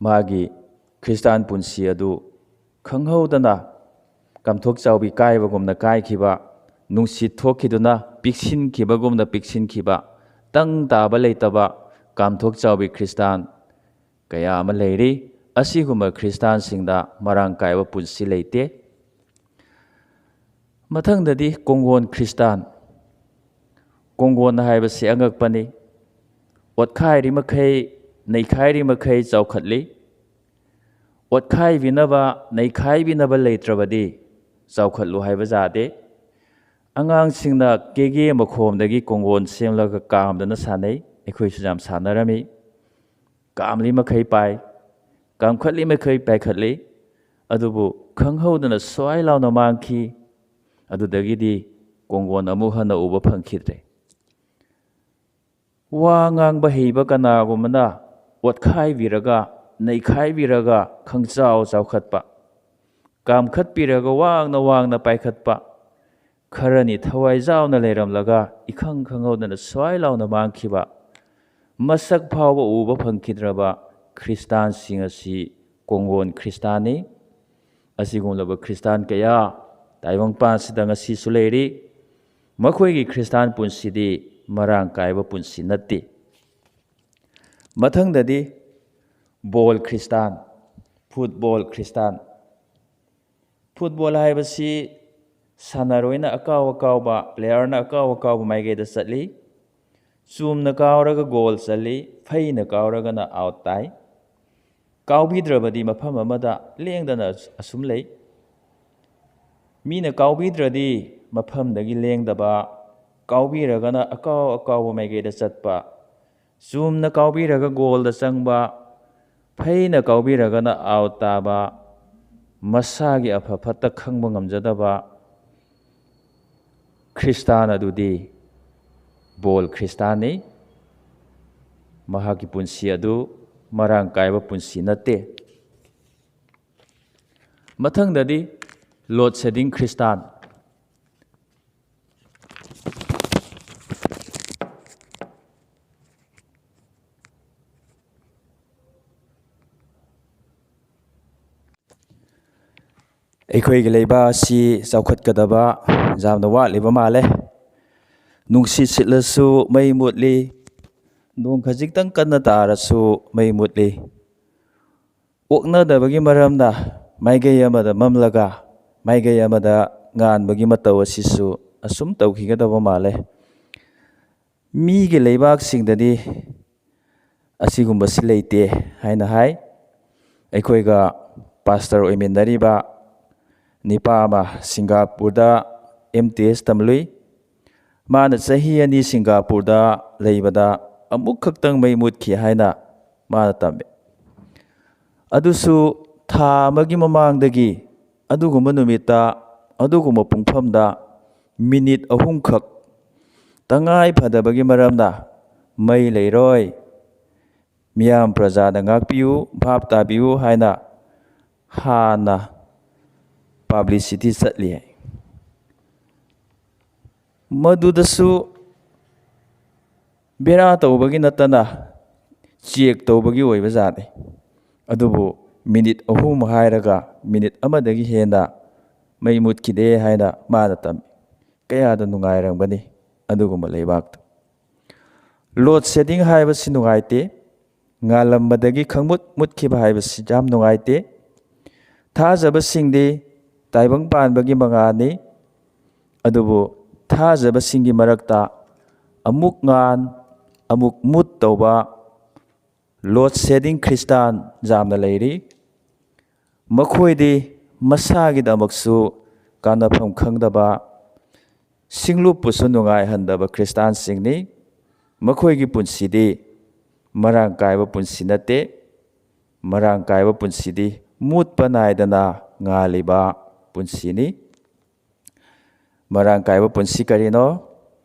ꯃꯥꯒꯤ ꯈ꯭ꯔꯤꯁꯇꯥꯟ ꯄꯨꯟꯁꯤ ꯑꯗꯨ ꯈꯪꯍꯧꯗꯅ ꯀꯥꯝꯊꯣꯛ ꯆꯥꯎꯕꯤ ꯀꯥꯏꯕꯒꯨꯝꯅ ꯀꯥꯏꯈꯤꯕ, ꯅꯨꯡꯁꯤꯠ ꯊꯣꯛꯈꯤꯗꯨꯅ ꯄꯤꯛꯁꯤꯟꯈꯤꯕꯒꯨꯝꯅ ꯄꯤꯛꯁꯤꯟꯈꯤꯕ, ꯇꯪ ꯇꯥꯕ ꯂꯩꯇꯕ ꯀꯥꯝꯊꯣꯛ ꯆꯥꯎꯕꯤ ꯈ꯭ꯔꯤꯁꯇꯥꯟ ꯀꯌꯥ ꯑꯃ ꯂꯩꯔꯤ꯫ ꯑꯁꯤꯒꯨꯝꯕ ꯈ꯭ꯔꯤꯁꯇꯥꯟꯁꯤꯡꯗ ꯃꯔꯥꯡ ꯀꯥꯏꯕ ꯄꯨꯟꯁꯤ ꯂꯩꯇꯦ꯫ ꯃꯊꯪꯗꯗꯤ ꯀꯣꯡꯒꯣꯟ ꯈ꯭ꯔꯤꯁꯇꯥꯟ꯫ ꯀꯣꯡꯒꯣꯟ ꯍꯥꯏꯕꯁꯤ ꯑꯉꯛꯄꯅꯤ꯫ ꯑꯣꯠꯈꯥꯏꯔꯤ ꯃꯈꯩ, ꯅꯩꯈꯥꯏꯔꯤ ꯃꯈꯩ ꯆꯥꯎꯈꯠꯂꯤ꯫ ꯑꯣꯠꯈꯥꯏꯕꯤꯅꯕ, ꯅꯩꯈꯥꯏꯕꯤꯅꯕ ꯂꯩꯇ꯭ꯔꯕꯗꯤ ꯆꯥꯎꯈꯠꯂꯨ ꯍꯥꯏꯕ ꯌꯥꯗꯦ꯫ ꯑꯉꯥꯡꯁꯤꯡꯅ ꯀꯦꯒꯦ ꯃꯈꯣꯝꯗꯒꯤ ꯀꯣꯡꯒꯣꯟ ꯁꯦꯝꯂꯒ ꯀꯥꯝꯗꯨꯅ ꯁꯥꯟꯅꯩ꯫ ꯑꯩꯈꯣꯏꯁꯨ ꯌꯥꯝ ꯁꯥꯟꯅꯔꯝꯃꯤ꯫ ꯀꯥꯝꯂꯤ ꯃꯈꯩ ꯄꯥꯏ, ꯀꯥꯝꯈꯠꯂꯤ ꯃꯈꯩ ꯄꯥꯏꯈꯠꯂꯤ꯫ ꯑꯗꯨꯕꯨ ꯈꯪꯍꯧꯗꯅ ꯁ꯭ꯋꯥꯏ ꯂꯥꯎꯅ ꯃꯥꯡꯈꯤ꯫ ꯑꯗꯨꯗꯒꯤꯗꯤ ꯀꯣꯡꯒꯣꯟ ꯑꯃꯨꯛ ꯍꯟꯅ ꯎꯕ ꯐꯪꯈꯤꯗ꯭ꯔꯦ꯫ ꯋꯥ ꯉꯥꯡꯕ ꯍꯩꯕ ꯀꯅꯥꯒꯨꯝꯕꯅ ꯑꯣꯠꯈꯥꯏꯕꯤꯔꯒ, ꯅꯩꯈꯥꯏꯕꯤꯔꯒ ꯈꯪꯆꯥꯎ ꯆꯥꯎꯈꯠꯄ, ꯀꯥꯝꯈꯠꯄꯤꯔꯒ ꯋꯥꯡꯅ ꯄꯥꯏꯈꯠꯄ, ꯈꯔꯅꯤ ꯊꯋꯥꯏ ꯌꯥꯎꯅ ꯂꯩꯔꯝꯂꯒ ꯏꯈꯪ ꯈꯪꯍꯧꯗꯅ ꯁ꯭ꯋꯥꯏ ꯂꯥꯎꯅ ꯃꯥꯡꯈꯤꯕ, ꯃꯁꯛ ꯐꯥꯎꯕ ꯎꯕ ꯐꯪꯈꯤꯗ꯭ꯔꯕ ꯈ꯭ꯔꯤꯁꯇꯥꯟꯁꯤꯡ ꯑꯁꯤ ꯀꯣꯡꯒꯣꯟ ꯈ꯭ꯔꯤꯁꯇꯥꯟꯅꯤ꯫ ꯑꯁꯤꯒꯨꯝꯂꯕ ꯈ꯭ꯔꯤꯁꯇꯥꯟ ꯀꯌꯥ ꯇꯥꯏꯕꯪꯄꯥꯟꯁꯤꯗ ꯉꯁꯤꯁꯨ ꯂꯩꯔꯤ꯫ ꯃꯈꯣꯏꯒꯤ ꯈ꯭ꯔꯤꯁꯇꯥꯟ ꯄꯨꯟꯁꯤꯗꯤ ꯃꯔꯥꯡ ꯀꯥꯏꯕ ꯄꯨꯟꯁꯤ ꯅꯠꯇꯦ꯫ ꯃꯊꯪꯗꯗꯤ ꯕꯣꯜ ꯈ꯭ꯔꯤꯁꯇꯥꯟ꯫ ꯐꯨꯠꯕꯣꯜ ꯈ꯭ꯔꯤꯁꯇꯥꯟ ꯐꯨꯠꯕꯣꯜ ꯍꯥꯏꯕꯁꯤ ꯁꯥꯟꯅꯔꯣꯏꯅ ꯑꯀꯥꯎꯕ ꯄ꯭ꯂꯦꯌꯔꯅ ꯑꯀꯥꯎꯕ ꯃꯥꯏꯀꯩꯗ ꯆꯠꯂꯤ ꯆꯨꯝꯅ ꯀꯥꯎꯔꯒ ꯒꯣꯜ ꯆꯜꯂꯤ ꯐꯩꯅ ꯀꯥꯎꯔꯒꯅ ꯑꯥꯎꯠ ꯇꯥꯏ ꯀꯥꯎꯕꯤꯗ꯭ꯔꯕꯗꯤ ꯃꯐꯝ ꯑꯃꯗ ꯂꯦꯡꯗꯅ ꯑꯁꯨꯝ ꯂꯩ ꯃꯤꯅ ꯀꯥꯎꯕꯤꯗ꯭ꯔꯗꯤ ꯃꯐꯝꯗꯒꯤ ꯂꯦꯡꯗꯕ ꯀꯥꯎꯕꯤꯔꯒꯅ ꯑꯀꯥꯎꯕ ꯃꯥꯏꯀꯩꯗ ꯆꯠꯄ ꯆꯨꯝꯅ ꯀꯥꯎꯕꯤꯔꯒ ꯒꯣꯜꯗ ꯆꯪꯕ ꯐꯩꯅ ꯀꯥꯎꯕꯤꯔꯒꯅ ꯑꯥꯎꯠ ꯇꯥꯕ ꯃꯁꯥꯒꯤ ꯑꯐ ꯐꯠꯇ ꯈꯪꯕ ꯉꯝꯖꯗꯕ ꯈ꯭ꯔꯤꯁꯇꯥꯟ ꯑꯗꯨꯗꯤ ꯕꯣꯜ ꯈ꯭ꯔꯤꯁꯇꯥꯟꯅꯤ ꯃꯍꯥꯛꯀꯤ ꯄꯨꯟꯁꯤ ꯑꯗꯨ ꯃꯔꯥꯡ ꯀꯥꯏꯕ ꯄꯨꯟꯁꯤ ꯅꯠꯇꯦ ꯃꯊꯪꯗꯗꯤ ꯂꯣꯗ ꯁꯦꯗꯤꯡ ꯈ꯭ꯔꯤꯁꯇꯥꯟ ꯑꯩꯈꯣꯏꯒꯤ ꯂꯩꯕꯥꯛ ꯑꯁꯤ ꯆꯥꯎꯈꯠꯀꯗꯕ ꯌꯥꯝꯅ ꯋꯥꯠꯂꯤꯕ ꯃꯥꯜꯂꯦ ꯅꯨꯡꯁꯤꯠ ꯁꯤꯠꯂꯁꯨ ꯃꯩ ꯃꯨꯠꯂꯤ ꯅꯣꯡ ꯈꯖꯤꯛꯇꯪ ꯀꯟꯅ ꯇꯥꯔꯁꯨ ꯃꯩ ꯃꯨꯠꯂꯤ ꯑꯣꯛꯅꯗꯕꯒꯤ ꯃꯔꯝꯅ ꯃꯥꯏꯀꯩ ꯑꯃꯗ ꯃꯝꯂꯒ ꯃꯥꯏꯀꯩ ꯑꯃꯗ ꯉꯥꯟꯕꯒꯤ ꯃꯇꯧ ꯑꯁꯤꯁꯨ ꯑꯁꯨꯝ ꯇꯧꯈꯤꯒꯗꯕ ꯃꯥꯜꯂꯦ ꯃꯤꯒꯤ ꯂꯩꯕꯥꯛꯁꯤꯡꯗꯗꯤ ꯑꯁꯤꯒꯨꯝꯕꯁꯤ ꯂꯩꯇꯦ ꯍꯥꯏꯅ ꯍꯥꯏ ꯑꯩꯈꯣꯏꯒ ꯄꯥꯁꯇꯔ ꯑꯣꯏꯃꯤꯟꯅꯔꯤꯕ ꯅꯤꯄꯥ ꯑꯃ ꯁꯤꯡꯒꯥꯄꯨꯔꯗ MTS ꯇꯝꯂꯨꯏ ꯃꯥꯅ ꯆꯍꯤ 2 ꯁꯤꯡꯒꯥꯄꯨꯔꯗ ꯂꯩꯕꯗ ꯑꯃꯨꯛ ꯈꯛꯇꯪ ꯃꯩ ꯃꯨꯠꯈꯤ ꯍꯥꯏꯅ ꯃꯥꯅ ꯇꯝꯃꯤ ꯑꯗꯨꯁꯨ ꯊꯥ ꯑꯃꯒꯤ ꯃꯃꯥꯡꯗꯒꯤ ꯑꯗꯨꯒꯨꯝꯕ ꯅꯨꯃꯤꯠꯇ ꯑꯗꯨꯒꯨꯝꯕ ꯄꯨꯡꯐꯝꯗ ꯃꯤꯅꯤꯠ 3ꯈꯛ ꯇꯉꯥꯏ ꯐꯗꯕꯒꯤ ꯃꯔꯝꯅ ꯃꯩ ꯂꯩꯔꯣꯏ ꯃꯤꯌꯥꯝ ꯄ꯭ꯔꯖꯥꯗ ꯉꯥꯛꯄꯤꯌꯨ ꯚꯥꯞ ꯇꯥꯕꯤꯌꯨ ꯍꯥꯏꯅ ꯍꯥꯟꯅ ꯄꯥꯕ꯭ꯂꯤꯁꯤꯇꯤ ꯆꯠꯂꯤ ꯃꯗꯨꯗꯁꯨ ꯕꯦꯔꯥ ꯇꯧꯕꯒꯤ ꯅꯠꯇꯅ ꯆꯦꯛ ꯇꯧꯕꯒꯤ ꯑꯣꯏꯕ ꯖꯥꯠꯅꯤ ꯑꯗꯨꯕꯨ ꯃꯤꯅꯤꯠ 3 ꯍꯥꯏꯔꯒ ꯃꯤꯅꯤꯠ 1ꯗꯒꯤ ꯍꯦꯟꯅ ꯃꯩ ꯃꯨꯠꯈꯤꯗꯦ ꯍꯥꯏꯅ ꯃꯥꯅ ꯇꯝꯃꯤ ꯀꯌꯥꯗ ꯅꯨꯡꯉꯥꯏꯔꯝꯒꯅꯤ ꯑꯗꯨꯒꯨꯝꯕ ꯂꯩꯕꯥꯛꯇ ꯂꯣꯗ ꯁꯦꯗꯤꯡ ꯍꯥꯏꯕꯁꯤ ꯅꯨꯡꯉꯥꯏꯇꯦ ꯉꯥꯜꯂꯝꯕꯗꯒꯤ ꯈꯪꯃꯨꯠ ꯃꯨꯠꯈꯤꯕ ꯍꯥꯏꯕꯁꯤ ꯌꯥꯝ ꯅꯨꯡꯉꯥꯏꯇꯦ ꯊꯥꯖꯕꯁꯤꯡꯗꯤ ꯇꯥꯏꯕꯪ ꯄꯥꯟꯕꯒꯤ ꯃꯉꯥꯜꯅꯤ ꯑꯗꯨꯕꯨ ꯊꯥꯖꯕꯁꯤꯡꯒꯤ ꯃꯔꯛꯇ ꯑꯃꯨꯛ ꯉꯥꯟ ꯑꯃꯨꯛ ꯃꯨꯠ ꯇꯧꯕ ꯂꯣꯗ ꯁꯦꯗꯤꯡ ꯈ꯭ꯔꯤꯁꯇꯥꯟ ꯌꯥꯝꯅ ꯂꯩꯔꯤ ꯃꯈꯣꯏꯗꯤ ꯃꯁꯥꯒꯤꯗꯃꯛꯁꯨ ꯀꯥꯟꯅꯐꯝ ꯈꯪꯗꯕ ꯁꯤꯡꯂꯨꯞꯄꯨꯁꯨ ꯅꯨꯡꯉꯥꯏꯍꯟꯗꯕ ꯈ꯭ꯔꯤꯁꯇꯥꯟꯁꯤꯡꯅꯤ ꯃꯈꯣꯏꯒꯤ ꯄꯨꯟꯁꯤꯗꯤ ꯃꯔꯥꯡ ꯀꯥꯏꯕ ꯄꯨꯟꯁꯤ ꯅꯠꯇꯦ ꯃꯔꯥꯡ ꯀꯥꯏꯕ ꯄꯨꯟꯁꯤꯗꯤ ꯃꯨꯠꯄ ナꯏꯗꯅ ꯉꯥꯜꯂꯤꯕ ꯄꯨꯟꯁꯤꯅꯤ ꯃꯔꯥꯡ ꯀꯥꯏꯕ ꯄꯨꯟꯁꯤ ꯀꯔꯤꯅꯣ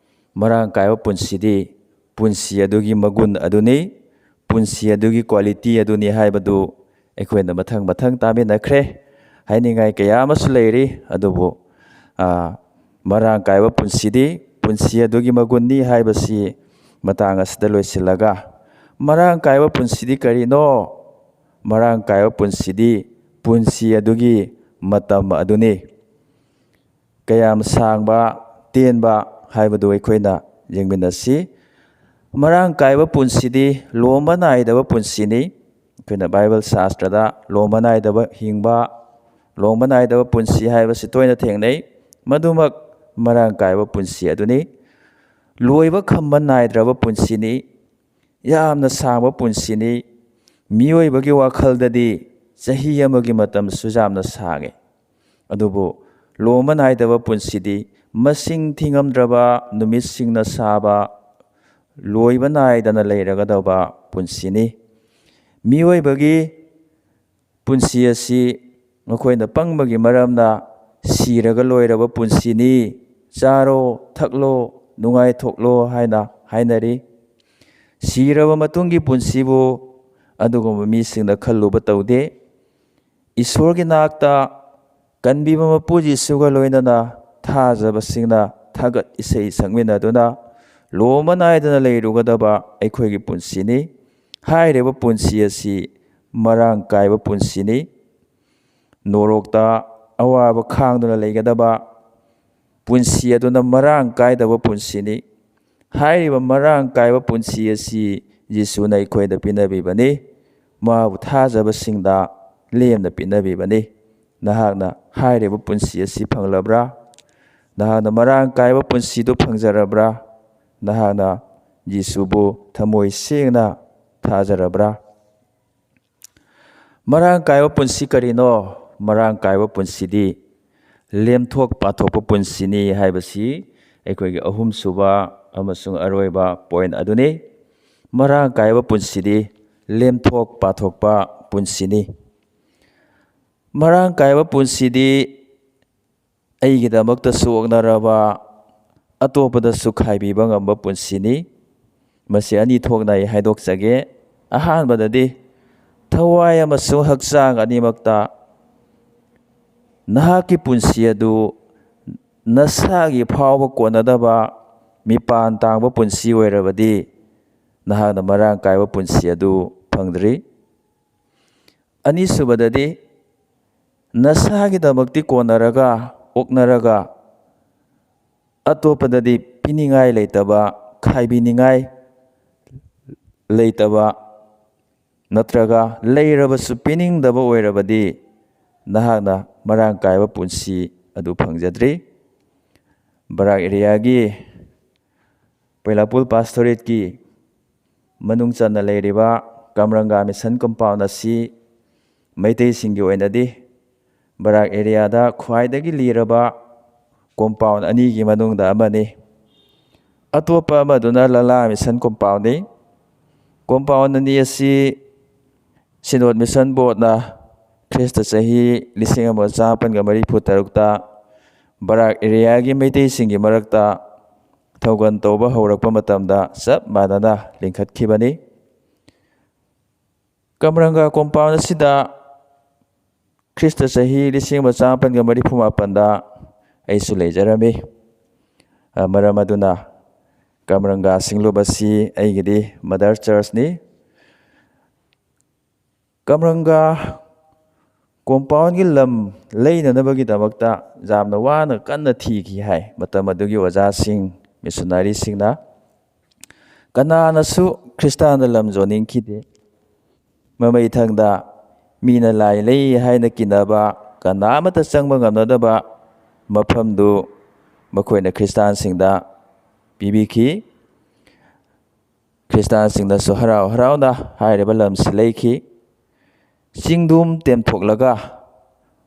ꯃꯔꯥꯡ ꯀꯥꯏꯕ ꯄꯨꯟꯁꯤꯗꯤ ꯄꯨꯟꯁꯤ ꯑꯗꯨꯒꯤ ꯃꯒꯨꯟ ꯑꯗꯨꯅꯤ ꯄꯨꯟꯁꯤ ꯑꯗꯨꯒꯤ ꯀ꯭ꯋꯥꯂꯤꯇꯤ ꯑꯗꯨꯅꯤ ꯍꯥꯏꯕꯗꯨ ꯑꯩꯈꯣꯏꯅ ꯃꯊꯪ ꯇꯥꯃꯤꯟꯅꯈ꯭ꯔꯦ ꯍꯥꯏꯅꯤꯡꯉꯥꯏ ꯀꯌꯥ ꯑꯃꯁꯨ ꯂꯩꯔꯤ ꯑꯗꯨꯕꯨ ꯃꯔꯥꯡ ꯀꯥꯏꯕ ꯄꯨꯟꯁꯤꯗꯤ ꯄꯨꯟꯁꯤ ꯑꯗꯨꯒꯤ ꯃꯒꯨꯟꯅꯤ ꯍꯥꯏꯕꯁꯤ ꯃꯇꯥꯡ ꯑꯁꯤꯗ ꯂꯣꯏꯁꯤꯜꯂꯒ ꯃꯔꯥꯡ ꯀꯥꯏꯕ ꯄꯨꯟꯁꯤꯗꯤ ꯀꯔꯤꯅꯣ ꯃꯔꯥꯡ ꯀꯥꯏꯕ ꯄꯨꯟꯁꯤꯗꯤ ꯄꯨꯟꯁꯤ ꯑꯗꯨꯒꯤ ꯃꯇꯝ ꯑꯗꯨꯅꯤ ꯀꯌꯥꯝ ꯁꯥꯡꯕ ꯇꯦꯟꯕ ꯍꯥꯏꯕꯗꯨ ꯑꯩꯈꯣꯏꯅ ꯌꯦꯡꯃꯤꯟꯅꯁꯤ ꯃꯔꯥꯡ ꯀꯥꯏꯕ ꯄꯨꯟꯁꯤꯗꯤ ꯂꯣꯝꯕ ꯅꯥꯏꯗꯕ ꯄꯨꯟꯁꯤꯅꯤ ꯑꯩꯈꯣꯏꯅ ꯕꯥꯏꯕꯜ ꯁꯥꯁꯇ꯭ꯔꯗ ꯂꯣꯝꯕ ꯅꯥꯏꯗꯕ ꯍꯤꯡꯕ ꯂꯣꯝꯕ ꯅꯥꯏꯗꯕ ꯄꯨꯟꯁꯤ ꯍꯥꯏꯕꯁꯤ ꯇꯣꯏꯅ ꯊꯦꯡꯅꯩ ꯃꯗꯨꯃꯛ ꯃꯔꯥꯡ ꯀꯥꯏꯕ ꯄꯨꯟꯁꯤ ꯑꯗꯨꯅꯤ ꯂꯣꯏꯕ ꯈꯝꯕ ꯅꯥꯏꯗ꯭ꯔꯕ ꯄꯨꯟꯁꯤꯅꯤ ꯌꯥꯝꯅ ꯁꯥꯡꯕ ꯄꯨꯟꯁꯤꯅꯤ ꯃꯤꯑꯣꯏꯕꯒꯤ ꯋꯥꯈꯜꯗꯗꯤ ꯆꯍꯤ ꯑꯃꯒꯤ ꯃꯇꯝꯁꯨ ꯌꯥꯝꯅ ꯁꯥꯡꯉꯤ ꯑꯗꯨꯕꯨ ꯂꯣꯝꯕ ꯅꯥꯏꯗꯕ ꯄꯨꯟꯁꯤꯗꯤ ꯃꯁꯤꯡ ꯊꯤꯉꯝꯗ꯭ꯔꯕ ꯅꯨꯃꯤꯠꯁꯤꯡꯅ ꯁꯥꯕ ꯂꯣꯏꯕ ꯅꯥꯏꯗꯅ ꯂꯩꯔꯒꯗꯕ ꯄꯨꯟꯁꯤꯅꯤ ꯃꯤꯑꯣꯏꯕꯒꯤ ꯄꯨꯟꯁꯤ ꯑꯁꯤ ꯃꯈꯣꯏꯅ ꯄꯪꯕꯒꯤ ꯃꯔꯝꯅ ꯁꯤꯔꯒ ꯂꯣꯏꯔꯕ ꯄꯨꯟꯁꯤꯅꯤ ꯆꯥꯔꯣ ꯊꯛꯂꯣ ꯅꯨꯡꯉꯥꯏꯊꯣꯛꯂꯣ ꯍꯥꯏꯅ ꯍꯥꯏꯅꯔꯤ ꯁꯤꯔꯕ ꯃꯇꯨꯡꯒꯤ ꯄꯨꯟꯁꯤꯕꯨ ꯑꯗꯨꯒꯨꯝꯕ ꯃꯤꯁꯤꯡꯅ ꯈꯜꯂꯨꯕ ꯇꯧꯗꯦ ꯏꯁꯣꯔꯒꯤ ꯅꯥꯛꯇ ꯀꯟꯕꯤꯕ ꯃꯄꯨ ꯖꯤꯁꯨꯒ ꯂꯣꯏꯅꯅ ꯊꯥꯖꯕꯁꯤꯡꯅ ꯊꯥꯒꯠ ꯏꯁꯩ ꯁꯛꯃꯤꯟꯅꯗꯨꯅ ꯂꯣꯝꯕ ꯅꯥꯏꯗꯅ ꯂꯩꯔꯨꯒꯗꯕ ꯑꯩꯈꯣꯏꯒꯤ ꯄꯨꯟꯁꯤꯅꯤ ꯍꯥꯏꯔꯤꯕ ꯄꯨꯟꯁꯤ ꯑꯁꯤ ꯃꯔꯥꯡ ꯀꯥꯏꯕ ꯄꯨꯟꯁꯤꯅꯤ ꯅꯣꯔꯣꯛꯇ ꯑꯋꯥꯕ ꯈꯥꯡꯗꯨꯅ ꯂꯩꯒꯗꯕ ꯄꯨꯟꯁꯤ ꯑꯗꯨꯅ ꯃꯔꯥꯡ ꯀꯥꯏꯗꯕ ꯄꯨꯟꯁꯤꯅꯤ ꯍꯥꯏꯔꯤꯕ ꯃꯔꯥꯡ ꯀꯥꯏꯕ ꯄꯨꯟꯁꯤ ꯑꯁꯤ ꯌꯤꯁꯨꯅ ꯑꯩꯈꯣꯏꯗ ꯄꯤꯅꯕꯤꯕꯅꯤ ꯃꯥꯕꯨ ꯊꯥꯖꯕꯁꯤꯡꯗ ꯂꯦꯝꯅ ꯄꯤꯅꯕꯤꯕꯅꯤ꯫ ꯅꯍꯥꯛꯅ ꯍꯥꯏꯔꯤꯕ ꯄꯨꯟꯁꯤ ꯑꯁꯤ ꯐꯪꯂꯕ꯭ꯔꯥ? ꯅꯍꯥꯛꯅ ꯃꯔꯥꯡ ꯀꯥꯏꯕ ꯄꯨꯟꯁꯤꯗꯨ ꯐꯪꯖꯔꯕ꯭ꯔꯥ? ꯅꯍꯥꯛꯅ ꯌꯤꯁꯨꯕꯨ ꯊꯃꯣꯏ ꯁꯦꯡꯅ ꯊꯥꯖꯔꯕ꯭ꯔꯥ? ꯃꯔꯥꯡ ꯀꯥꯏꯕ ꯄꯨꯟꯁꯤ ꯀꯔꯤꯅꯣ? ꯃꯔꯥꯡ ꯀꯥꯏꯕ ꯄꯨꯟꯁꯤꯗꯤ ꯂꯦꯝꯊꯣꯛ ꯄꯥꯊꯣꯛꯄ ꯄꯨꯟꯁꯤꯅꯤ ꯍꯥꯏꯕꯁꯤ ꯑꯩꯈꯣꯏꯒꯤ ꯑꯍꯨꯝꯁꯨꯕ ꯑꯃꯁꯨꯡ ꯑꯔꯣꯏꯕ ꯄꯣꯏꯟꯠ ꯑꯗꯨꯅꯤ꯫ ꯃꯔꯥꯡ ꯀꯥꯏꯕ ꯄꯨꯟꯁꯤꯗꯤ ꯂꯦꯝꯊꯣꯛ ꯄꯥꯊꯣꯛꯄ ꯄꯨꯟꯁꯤꯅꯤ꯫ ꯃꯔꯥꯡ ꯀꯥꯏꯕ ꯄꯨꯟꯁꯤꯗꯤ ꯑꯩꯒꯤꯗꯃꯛꯇꯁꯨ ꯑꯣꯛꯅꯔꯕ, ꯑꯇꯣꯞꯄꯗꯁꯨ ꯈꯥꯏꯕꯤꯕ ꯉꯝꯕ ꯄꯨꯟꯁꯤꯅꯤ꯫ ꯃꯁꯤ ꯑꯅꯤ ꯊꯣꯛꯅ ꯑꯩ ꯍꯥꯏꯗꯣꯛꯆꯒꯦ꯫ ꯑꯍꯥꯟꯕꯗꯗꯤ ꯊꯋꯥꯏ ꯑꯃꯁꯨꯡ ꯍꯛꯆꯥꯡ ꯑꯅꯤꯃꯛꯇ ꯅꯍꯥꯛꯀꯤ ꯄꯨꯟꯁꯤ ꯑꯗꯨ ꯅꯁꯥꯒꯤ ꯐꯥꯎꯕ ꯀꯣꯟꯅꯗꯕ ꯃꯤꯄꯥꯟ ꯇꯥꯡꯕ ꯄꯨꯟꯁꯤ ꯑꯣꯏꯔꯕꯗꯤ ꯅꯍꯥꯛꯅ ꯃꯔꯥꯡ ꯀꯥꯏꯕ ꯄꯨꯟꯁꯤ ꯑꯗꯨ ꯐꯪꯗ꯭ꯔꯤ꯫ ꯑꯅꯤꯁꯨꯕꯗꯗꯤ ꯅꯁꯥꯒꯤꯗꯃꯛꯇꯤ ꯀꯣꯟꯅꯔꯒ, ꯑꯣꯛꯅꯔꯒ, ꯑꯇꯣꯞꯄꯗꯗꯤ ꯄꯤꯅꯤꯡꯉꯥꯏ ꯂꯩꯇꯕ, ꯈꯥꯏꯕꯤꯅꯤꯡꯉꯥই ꯂꯩꯇꯕ, ꯅꯠꯇ꯭ꯔꯒ ꯂꯩꯔꯕꯁꯨ ꯄꯤꯅꯤꯡꯗꯕ ꯑꯣꯏꯔꯕꯗꯤ ꯅꯍꯥꯛꯅ ꯃꯔꯥꯡ ꯀꯥꯏꯕ ꯄꯨꯟꯁꯤ ꯑꯗꯨ ꯐꯪꯖꯗ꯭ꯔꯤ꯫ ꯕꯔꯥꯛ ꯑꯦꯔꯤꯌꯥꯒꯤ ꯄꯩꯂꯥꯄꯨꯜ ꯄꯥꯁꯇꯣꯔꯦꯠꯀꯤ ꯃꯅꯨꯡ ꯆꯟꯅ ꯂꯩꯔꯤꯕ ꯀꯝꯔꯪꯒꯥ ꯃꯤꯁꯟ ꯀꯝꯄꯥꯎꯟ ꯑꯁꯤ ꯃꯩꯇꯩꯁꯤꯡꯒꯤ ꯑꯣꯏꯅꯗꯤ ꯕꯔꯥꯛ ꯑꯦꯔꯤꯌꯥꯗ ꯈ꯭ꯋꯥꯏꯗꯒꯤ ꯂꯤꯔꯕ ꯀꯣꯝꯄꯥꯎꯟ ꯑꯅꯤꯒꯤ ꯃꯅꯨꯡꯗ ꯑꯃꯅꯤ꯫ ꯑꯇꯣꯞꯄ ꯑꯃꯗꯨꯅ ꯂꯂꯥ ꯃꯤꯁꯟ ꯀꯣꯝꯄꯥꯎꯟꯅꯤ꯫ ꯀꯣꯝꯄꯥꯎꯟ ꯑꯅꯤ ꯑꯁꯤ ꯁꯤꯅꯣꯗ ꯃꯤꯁꯟ ꯕꯣꯔꯗꯅ ꯈ꯭ꯔꯤꯁꯇ ꯆꯍꯤ 1943ꯇ ꯕꯔꯥꯛ ꯑꯦꯔꯤꯌꯥꯒꯤ ꯃꯩꯇꯩꯁꯤꯡꯒꯤ ꯃꯔꯛꯇ ꯊꯧꯒꯟ ꯇꯧꯕ ꯍꯧꯔꯛꯄ ꯃꯇꯝꯗ ꯆꯞ ꯃꯥꯟꯅꯅ ꯂꯤꯡꯈꯠꯈꯤꯕꯅꯤ꯫ ꯀꯝꯔꯪꯒꯥ ꯀꯣꯝꯄꯥꯎꯟ ꯑꯁꯤꯗ ꯈ꯭ꯔꯤꯁꯇ ꯆꯍꯤ 1934ꯗ ꯑꯩꯁꯨ ꯂꯩꯖꯔꯝꯃꯤ꯫ ꯃꯔꯝ ꯑꯗꯨꯅ ꯀꯝꯔꯪꯒꯥ ꯁꯤꯡꯂꯨꯞ ꯑꯁꯤ ꯑꯩꯒꯤꯗꯤ ꯃꯗꯔ ꯆꯔꯆꯅꯤ꯫ ꯀꯝꯔꯪꯒꯥ ꯀꯣꯝꯄꯥꯎꯟꯒꯤ ꯂꯝ ꯂꯩꯅꯅꯕꯒꯤꯗꯃꯛꯇ ꯌꯥꯝꯅ ꯋꯥꯅ ꯀꯟꯅ ꯊꯤꯈꯤ ꯍꯥꯏ ꯃꯇꯝ ꯑꯗꯨꯒꯤ ꯑꯣꯖꯥꯁꯤꯡ, ꯃꯤꯁꯅꯥꯔꯤꯁꯤꯡꯅ꯫ ꯀꯅꯥꯅꯁꯨ ꯈ꯭ꯔꯤꯁꯇꯥꯟꯗ ꯂꯝ ꯌꯣꯟꯅꯤꯡꯈꯤꯗꯦ꯫ ꯃꯃꯩꯊꯪꯗ ꯃꯤꯅ ꯂꯥꯏ ꯂꯩ ꯍꯥꯏꯅ ꯀꯤꯅꯕ, ꯀꯅꯥꯃꯠꯇ ꯆꯪꯕ ꯉꯝꯅꯗꯕ ꯃꯐꯝꯗꯨ ꯃꯈꯣꯏꯅ ꯈ꯭ꯔꯤꯁꯇꯥꯟꯁꯤꯡꯗ ꯄꯤꯕꯤꯈꯤ꯫ ꯈ꯭ꯔꯤꯁꯇꯥꯟꯁꯤꯡꯅꯁꯨ ꯍꯔꯥꯎ ꯍꯔꯥꯎꯅ ꯍꯥꯏꯔꯤꯕ ꯂꯝꯁꯤ ꯂꯩꯈꯤ꯫ ꯆꯤꯡꯗꯨꯝ ꯇꯦꯝꯊꯣꯛꯂꯒ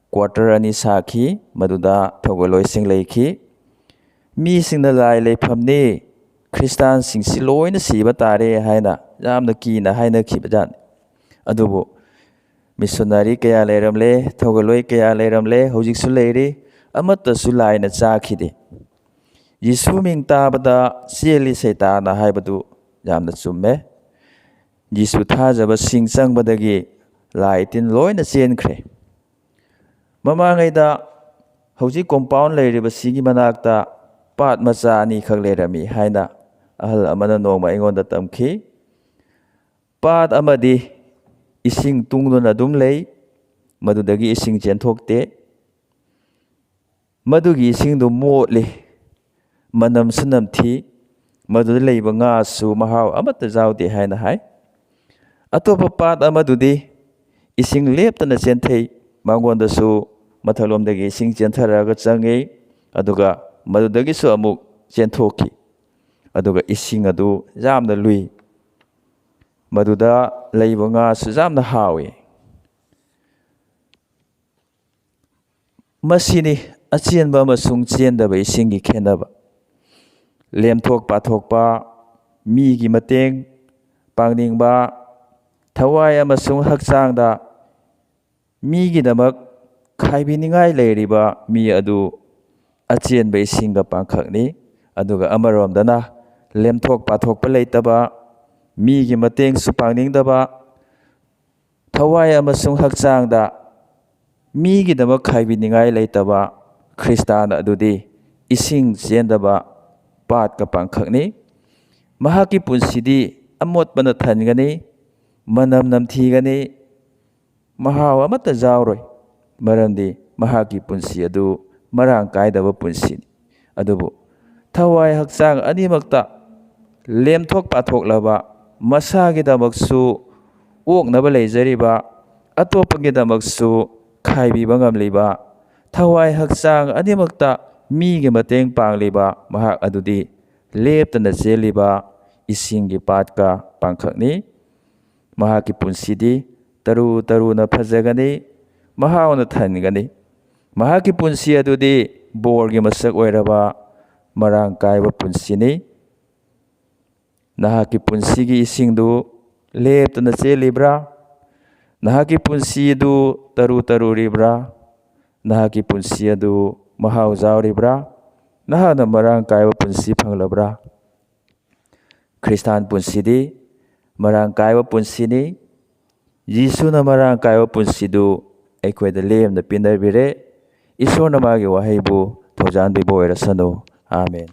ꯀ꯭ꯋꯥꯔꯇꯔ ꯑꯅꯤ ꯁꯥꯈꯤ, ꯃꯗꯨꯗ ꯊꯧꯒꯜꯂꯣꯏꯁꯤꯡ ꯂꯩꯈꯤ꯫ ꯃꯤꯁꯤꯡꯅ ꯂꯥꯏ ꯂꯩꯐꯝꯅꯤ, ꯈ꯭ꯔꯤꯁꯇꯥꯟꯁꯤꯡꯁꯤ ꯂꯣꯏꯅ ꯁꯤꯕ ꯇꯥꯔꯦ ꯍꯥꯏꯅ ꯌꯥꯝꯅ ꯀꯤꯅ ꯍꯥꯏꯅꯈꯤꯕꯖꯥꯠꯅꯤ꯫ ꯑꯗꯨꯕꯨ ꯃꯤꯁꯅꯥꯔꯤ ꯀꯌꯥ ꯂꯩꯔꯝꯂꯦ, ꯊꯧꯒꯜꯂꯣꯏ ꯀꯌꯥ ꯂꯩꯔꯝꯂꯦ, ꯍꯧꯖꯤꯛꯁꯨ ꯂꯩꯔꯤ, ꯑꯃꯠꯇꯁꯨ ꯂꯥꯏꯅ ꯆꯥꯈꯤꯗꯦ꯫ ꯌꯤꯁꯨ ꯃꯤꯡ ꯇꯥꯕꯗ ꯆꯦꯜꯂꯤ ꯁꯩꯇꯥꯅ ꯍꯥꯏꯕꯗꯨ ꯌꯥꯝꯅ ꯆꯨꯝꯃꯦ꯫ ꯌꯤꯁꯨ ꯊꯥꯖꯕꯁꯤꯡ ꯆꯪꯕꯗꯒꯤ ꯂꯥꯏ ꯇꯤꯟ ꯂꯣꯏꯅ ꯆꯦꯟꯈ꯭ꯔꯦ꯫ ꯃꯃꯥꯡꯉꯩꯗ ꯍꯧꯖꯤꯛ ꯀꯣꯝꯄꯥꯎꯟ ꯂꯩꯔꯤꯕꯁꯤꯒꯤ ꯃꯅꯥꯛꯇ ꯄꯥꯠ ꯃꯆꯥ ꯑꯅꯤꯈꯛ ꯂꯩꯔꯝꯃꯤ ꯍꯥꯏꯅ ꯑꯍꯜ ꯑꯃꯅ ꯅꯣꯡꯃ ꯑꯩꯉꯣꯟꯗ ꯇꯝꯈꯤ꯫ ꯄꯥꯠ ꯑꯃꯗꯤ ꯏꯁꯤꯡ ꯇꯨꯡꯗꯨꯅ ꯑꯗꯨꯝ ꯂꯩ, ꯃꯗꯨꯗꯒꯤ ꯏꯁꯤꯡ ꯆꯦꯟꯊꯣꯛꯇꯦ꯫ ꯃꯗꯨꯒꯤ ꯏꯁꯤꯡꯗꯨ ꯃꯣꯠꯂꯤ, ꯃꯅꯝꯁꯨ ꯅꯝꯊꯤ, ꯃꯗꯨꯗ ꯂꯩꯕ ꯉꯥꯁꯨ ꯃꯍꯥꯎ ꯑꯃꯠꯇ ꯌꯥꯎꯗꯦ ꯍꯥꯏꯅ ꯍꯥꯏ꯫ ꯑꯇꯣꯞꯄ ꯄꯥꯠ ꯑꯃꯗꯨꯗꯤ ꯏꯁꯤꯡ ꯂꯦꯞꯇꯅ ꯆꯦꯟꯊꯩ, ꯃꯉꯣꯟꯗꯁꯨ ꯃꯊꯛꯂꯣꯝꯗꯒꯤ ꯏꯁꯤꯡ ꯆꯦꯟꯊꯔꯛꯑꯒ ꯆꯪꯉꯤ, ꯑꯗꯨꯒ ꯃꯗꯨꯗꯒꯤꯁꯨ ꯑꯃꯨꯛ ꯆꯦꯟꯊꯣꯛꯈꯤ꯫ ꯑꯗꯨꯒ ꯏꯁꯤꯡ ꯑꯗꯨ ꯌꯥꯝꯅ ꯂꯨꯏ, ꯃꯗꯨꯗ ꯂꯩꯕ ꯉꯥꯁꯨ ꯌꯥꯝꯅ ꯍꯥꯎꯏ꯫ ꯃꯁꯤꯅꯤ ꯑꯆꯦꯟꯕ ꯑꯃꯁꯨꯡ ꯆꯦꯟꯗꯕ ꯏꯁꯤꯡꯒꯤ ꯈꯦꯠꯅꯕ꯫ ꯂꯦꯝꯊꯣꯛ ꯄꯥꯊꯣꯛꯄ, ꯃꯤꯒꯤ ꯃꯇꯦꯡ ꯄꯥꯡꯅꯤꯡꯕ, ꯊꯋꯥꯏ ꯑꯃꯁꯨꯡ ꯍꯛꯆꯥꯡꯗ ꯃꯤꯒꯤꯗꯃꯛ ꯈꯥꯏꯕꯤꯅꯤꯡꯉꯥꯏ ꯂꯩꯔꯤꯕ ꯃꯤ ꯑꯗꯨ ꯑꯆꯦꯟꯕ ꯏꯁꯤꯡꯒ ꯄꯥꯡꯈꯛꯅꯤ꯫ ꯑꯗꯨꯒ ꯑꯃꯔꯣꯝꯗꯅ ꯂꯦꯝꯊꯣꯛ ꯄꯥꯊꯣꯛꯄ ꯂꯩꯇꯕ, ꯃꯤꯒꯤ ꯃꯇꯦꯡꯁꯨ ꯄꯥꯡꯅꯤꯡꯗꯕ, ꯊꯋꯥꯏ ꯑꯃꯁꯨꯡ ꯍꯛꯆꯥꯡꯗ ꯃꯤꯒꯤꯗꯃꯛ ꯈꯥꯏꯕꯤꯅꯤꯡꯉꯥꯏ ꯂꯩꯇꯕ ꯈ꯭ꯔꯤꯁꯇꯥꯟ ꯑꯗꯨꯗꯤ ꯏꯁꯤꯡ ꯆꯦꯟꯗꯕ ꯄꯥꯠꯀ ꯄꯥꯡꯈꯛꯅꯤ꯫ ꯃꯍꯥꯛꯀꯤ ꯄꯨꯟꯁꯤꯗꯤ ꯑꯃꯣꯠꯄꯅ ꯊꯟꯒꯅꯤ, ꯃꯅꯝ ꯅꯝꯊꯤꯒꯅꯤ, ꯃꯍꯥꯎ ꯑꯃꯠꯇ ꯌꯥꯎꯔꯣꯏ, ꯃꯔꯝꯗꯤ ꯃꯍꯥꯛꯀꯤ ꯄꯨꯟꯁꯤ ꯑꯗꯨ ꯃꯔꯥꯡ ꯀꯥꯏꯗꯕ ꯄꯨꯟꯁꯤꯅꯤ꯫ ꯑꯗꯨꯕꯨ ꯊꯋꯥꯏ ꯍꯛꯆꯥꯡ ꯑꯅꯤꯃꯛꯇ ꯂꯦꯝꯊꯣꯛ ꯄꯥꯊꯣꯛꯂꯕ, ꯃꯁꯥꯒꯤꯗꯃꯛꯁꯨ ꯑꯣꯛꯅꯕ ꯂꯩꯖꯔꯤꯕ, ꯑꯇꯣꯞꯄꯒꯤꯗꯃꯛꯁꯨ ꯈꯥꯏꯕꯤꯕ ꯉꯝꯂꯤꯕ, ꯊꯋꯥꯏ ꯍꯛꯆꯥꯡ ꯑꯅꯤꯃꯛꯇ ꯃꯤꯒꯤ ꯃꯇꯦꯡ ꯄꯥꯡꯂꯤꯕ ꯃꯍꯥꯛ ꯑꯗꯨꯗꯤ ꯂꯦꯞꯇꯅ ꯆꯦꯜꯂꯤꯕ ꯏꯁꯤꯡꯒꯤ ꯄꯥꯠꯀ ꯄꯥꯡꯈꯛꯅꯤ꯫ ꯃꯍꯥꯛꯀꯤ ꯄꯨꯟꯁꯤꯗꯤ ꯇꯔꯨ ꯇꯔꯨꯅ ꯐꯖꯒꯅꯤ, ꯃꯍꯥꯎꯅ ꯊꯟꯒꯅꯤ꯫ ꯃꯍꯥꯛꯀꯤ ꯄꯨꯟꯁꯤ ꯑꯗꯨꯗꯤ ꯕꯣꯔꯒꯤ ꯃꯁꯛ ꯑꯣꯏꯔꯕ ꯃꯔꯥꯡ ꯀꯥꯏꯕ ꯄꯨꯟꯁꯤꯅꯤ꯫ ꯅꯍꯥꯛꯀꯤ ꯄꯨꯟꯁꯤꯒꯤ ꯏꯁꯤꯡꯗꯨ ꯂꯦꯞꯇꯅ ꯆꯦꯜꯂꯤꯕ꯭ꯔꯥ? ꯅꯍꯥꯛꯀꯤ ꯄꯨꯟꯁꯤ ꯑꯗꯨ ꯇꯔꯨ ꯇꯔꯨꯔꯤꯕ꯭ꯔꯥ? ꯅꯍꯥꯛꯀꯤ ꯄꯨꯟꯁꯤ ꯑꯗꯨ ꯃꯍꯥꯎ ꯌꯥꯎꯔꯤꯕ꯭ꯔꯥ? ꯅꯍꯥꯛꯅ ꯃꯔꯥꯡ ꯀꯥꯏꯕ ꯄꯨꯟꯁꯤ ꯐꯪꯂꯕ꯭ꯔꯥ? ꯈ꯭ꯔꯤꯁꯇꯥꯟ ꯄꯨꯟꯁꯤꯗꯤ ꯃꯔꯥꯡ ꯀꯥꯏꯕ ꯄꯨꯟꯁꯤꯅꯤ꯫ ꯖꯤꯁꯨꯅ ꯃꯔꯥꯡ ꯀꯥꯏꯕ ꯄꯨꯟꯁꯤꯗꯨ ꯑꯩꯈꯣꯏꯗ ꯂꯦꯝꯅ ꯄꯤꯅꯕꯤꯔꯦ꯫ ꯏꯁꯣꯔꯅ ꯃꯥꯒꯤ ꯋꯥꯍꯩꯕꯨ ꯊꯧꯖꯥꯟꯕꯤꯕ ꯑꯣꯏꯔꯁꯅꯨ꯫ ꯑꯥꯃꯦꯟ꯫